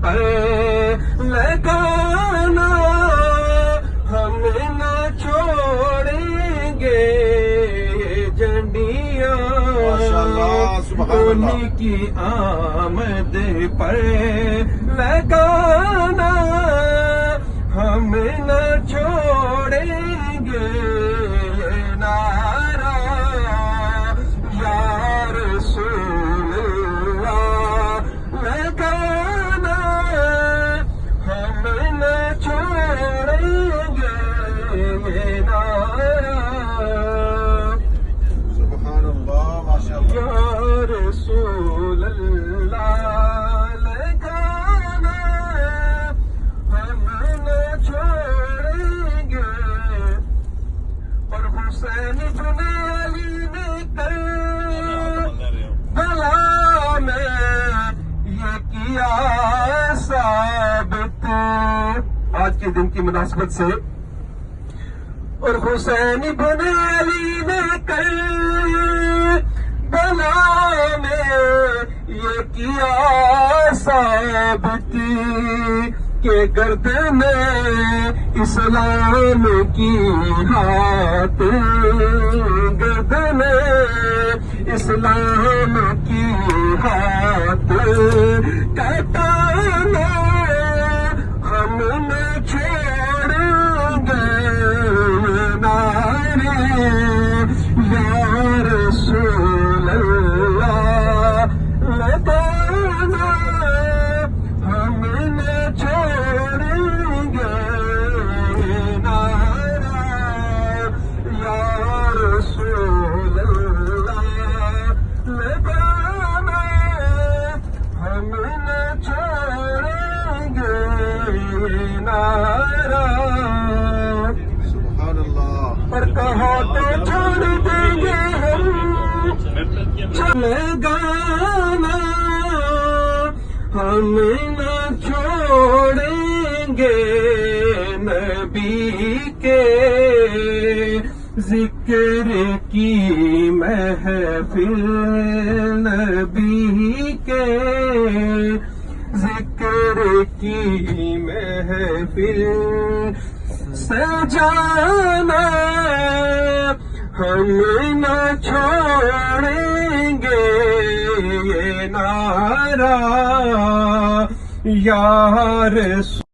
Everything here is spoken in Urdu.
پر لگانا، ہم نہ چھوڑیں گے جھنڈیاں ان کی آمد پر لگانا، ہم نہ چھوڑیں گے نعرہ یا رسول اللہ لگانا، ہم نہ چھوڑیں گے نعرہ سبحان اللہ ماشاء اللہ یا رسول اللہ لگانا، ہم نہ چھوڑیں گے۔ اور حسین بن علی نے کر بلا میں یہ کیا ثابت، آج کے دن کی مناسبت سے، اور حسین بن علی نے کر بلا میں یہ کیا ثابت کہ گردن اسلام کی ہاتھ، گردن اسلام کی ہاتھ کٹانا، ہم نہ چھوڑیں گے نعرے یا رسول اللہ لگانا، ہم نہ چھوڑیں گے نعرہ یا رسول اللہ لگانا، ہم نہ چھوڑیں گے نعرہ، سبحان اللہ پر کہا تو چھوڑ دیں گے ہم لگانا، ہم نہ چھوڑیں گے نبی کے ذکر کی محفل، نبی کے ذکر کی محفل سجانا، ہم نہ چھوڑیں گے یہ نعرہ یا رسول